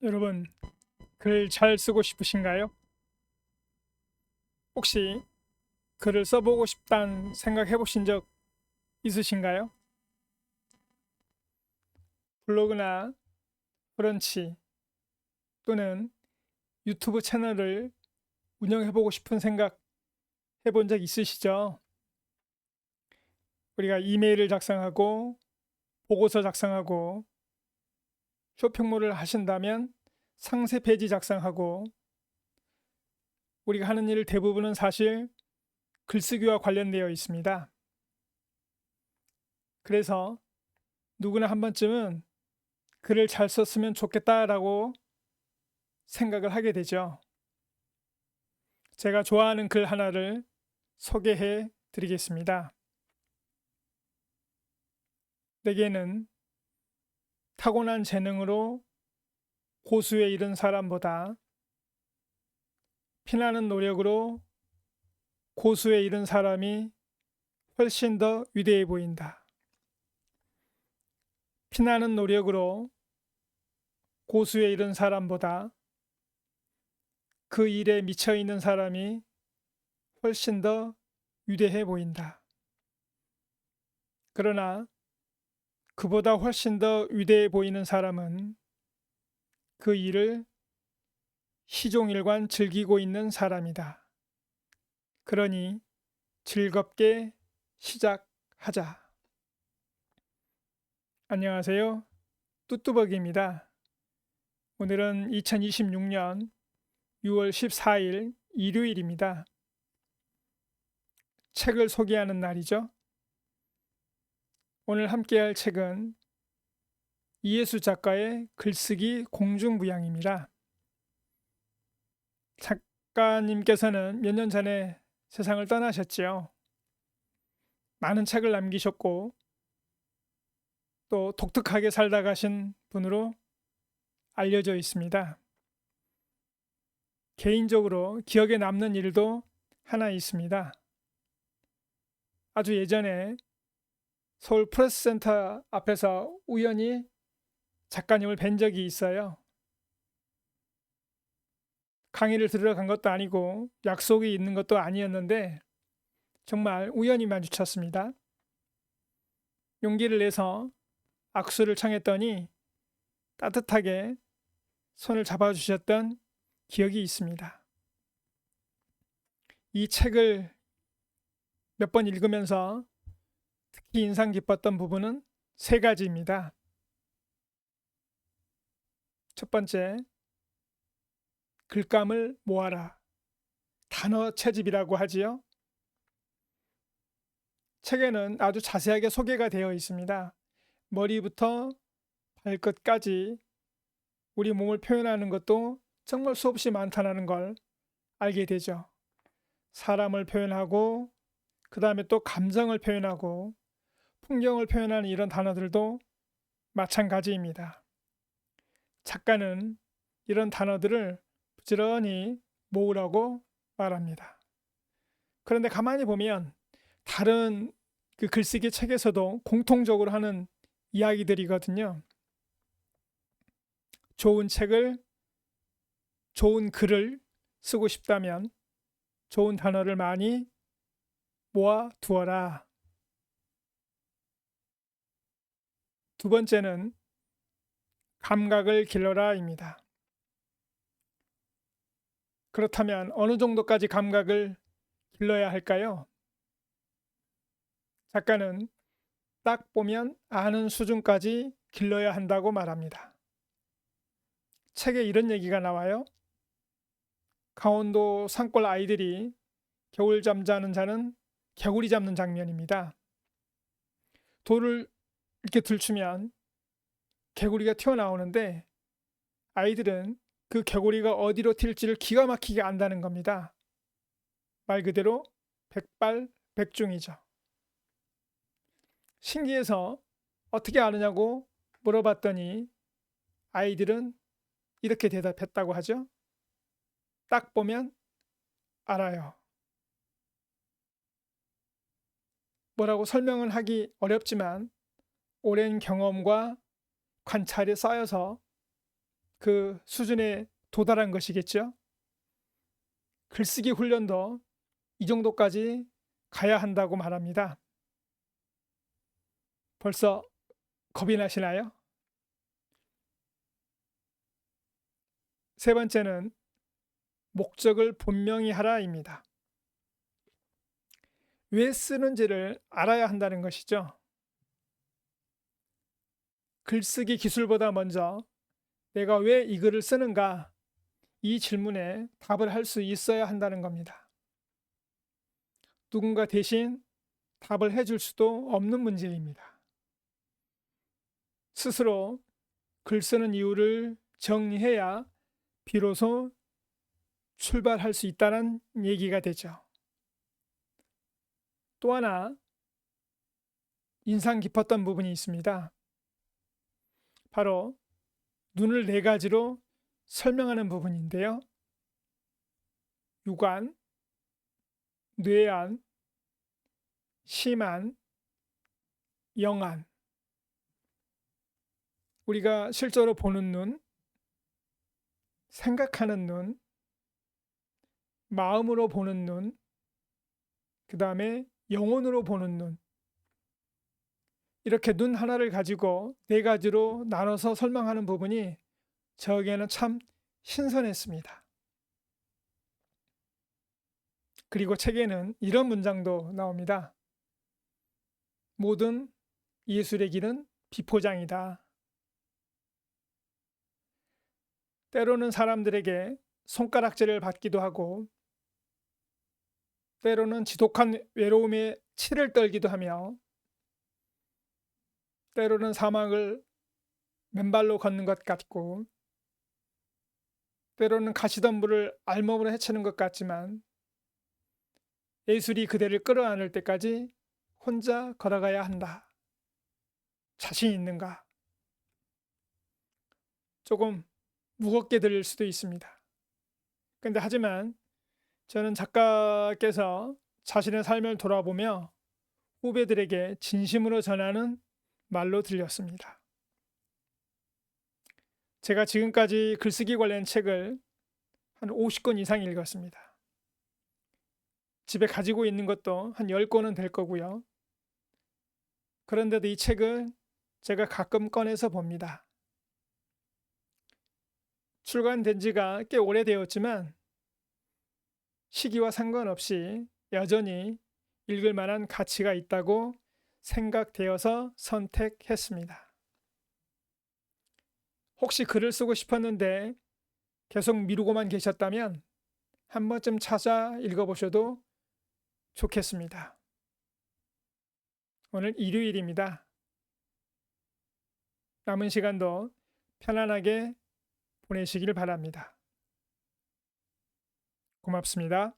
여러분, 글 잘 쓰고 싶으신가요? 혹시 글을 써보고 싶다는 생각 해보신 적 있으신가요? 블로그나 브런치 또는 유튜브 채널을 운영해보고 싶은 생각 해본 적 있으시죠? 우리가 이메일을 작성하고 보고서 작성하고 쇼핑몰을 하신다면 상세 페이지 작성하고 우리가 하는 일 대부분은 사실 글쓰기와 관련되어 있습니다. 그래서 누구나 한 번쯤은 글을 잘 썼으면 좋겠다라고 생각을 하게 되죠. 제가 좋아하는 글 하나를 소개해 드리겠습니다. 내게는 타고난 재능으로 고수에 이른 사람보다 피나는 노력으로 고수에 이른 사람이 훨씬 더 위대해 보인다. 피나는 노력으로 고수에 이른 사람보다 그 일에 미쳐 있는 사람이 훨씬 더 위대해 보인다. 그러나 그보다 훨씬 더 위대해 보이는 사람은 그 일을 시종일관 즐기고 있는 사람이다. 그러니 즐겁게 시작하자. 안녕하세요. 뚜뚜벅입니다. 오늘은 2026년 6월 14일 일요일입니다. 책을 소개하는 날이죠. 오늘 함께할 책은 이예수 작가의 글쓰기 공중부양입니다. 작가님께서는 몇 년 전에 세상을 떠나셨지요. 많은 책을 남기셨고 또 독특하게 살다 가신 분으로 알려져 있습니다. 개인적으로 기억에 남는 일도 하나 있습니다. 아주 예전에 서울 프레스센터 앞에서 우연히 작가님을 뵌 적이 있어요. 강의를 들으러 간 것도 아니고 약속이 있는 것도 아니었는데 정말 우연히 마주쳤습니다. 용기를 내서 악수를 청했더니 따뜻하게 손을 잡아주셨던 기억이 있습니다. 이 책을 몇 번 읽으면서 특히 인상 깊었던 부분은 세 가지입니다. 첫 번째, 글감을 모아라. 단어 채집이라고 하지요. 책에는 아주 자세하게 소개가 되어 있습니다. 머리부터 발끝까지 우리 몸을 표현하는 것도 정말 수없이 많다는 걸 알게 되죠. 사람을 표현하고 그 다음에 또 감정을 표현하고 풍경을 표현하는 이런 단어들도 마찬가지입니다. 작가는 이런 단어들을 부지런히 모으라고 말합니다. 그런데 가만히 보면 다른 그 글쓰기 책에서도 공통적으로 하는 이야기들이거든요. 좋은 책을, 좋은 글을 쓰고 싶다면 좋은 단어를 많이 모아 두어라. 두 번째는 감각을 길러라입니다. 그렇다면 어느 정도까지 감각을 길러야 할까요? 작가는 딱 보면 아는 수준까지 길러야 한다고 말합니다. 책에 이런 얘기가 나와요. 강원도 산골 아이들이 겨울 잠자는 자는 개구리 잡는 장면입니다. 돌을 이렇게 들추면 개구리가 튀어나오는데 아이들은 그 개구리가 어디로 튈지를 기가 막히게 안다는 겁니다. 말 그대로 백발백중이죠. 신기해서 어떻게 아느냐고 물어봤더니 아이들은 이렇게 대답했다고 하죠. 딱 보면 알아요. 뭐라고 설명을 하기 어렵지만 오랜 경험과 관찰이 쌓여서 그 수준에 도달한 것이겠죠. 글쓰기 훈련도 이 정도까지 가야 한다고 말합니다. 벌써 겁이 나시나요? 세 번째는 목적을 분명히 하라입니다. 왜 쓰는지를 알아야 한다는 것이죠. 글쓰기 기술보다 먼저 내가 왜 이 글을 쓰는가, 이 질문에 답을 할 수 있어야 한다는 겁니다. 누군가 대신 답을 해줄 수도 없는 문제입니다. 스스로 글 쓰는 이유를 정리해야 비로소 출발할 수 있다는 얘기가 되죠. 또 하나 인상 깊었던 부분이 있습니다. 바로 눈을 네 가지로 설명하는 부분인데요. 육안, 뇌안, 심안, 영안. 우리가 실제로 보는 눈, 생각하는 눈, 마음으로 보는 눈, 그 다음에 영혼으로 보는 눈. 이렇게 눈 하나를 가지고 네 가지로 나눠서 설명하는 부분이 저에게는 참 신선했습니다. 그리고 책에는 이런 문장도 나옵니다. 모든 예술의 길은 비포장이다. 때로는 사람들에게 손가락질을 받기도 하고, 때로는 지독한 외로움에 치를 떨기도 하며, 때로는 사막을 맨발로 걷는 것 같고, 때로는 가시덤불을 알몸으로 헤치는 것 같지만, 예술이 그대를 끌어안을 때까지 혼자 걸어가야 한다. 자신 있는가? 조금 무겁게 들릴 수도 있습니다. 근데 하지만 저는 작가께서 자신의 삶을 돌아보며 후배들에게 진심으로 전하는 말로 들렸습니다. 제가 지금까지 글쓰기 관련 책을 한 50권 이상 읽었습니다. 집에 가지고 있는 것도 한 10권은 될 거고요. 그런데도 이 책을 제가 가끔 꺼내서 봅니다. 출간된 지가 꽤 오래되었지만 시기와 상관없이 여전히 읽을 만한 가치가 있다고 생각되어서 선택했습니다. 혹시 글을 쓰고 싶었는데 계속 미루고만 계셨다면 한 번쯤 찾아 읽어보셔도 좋겠습니다. 오늘 일요일입니다. 남은 시간도 편안하게 보내시길 바랍니다. 고맙습니다.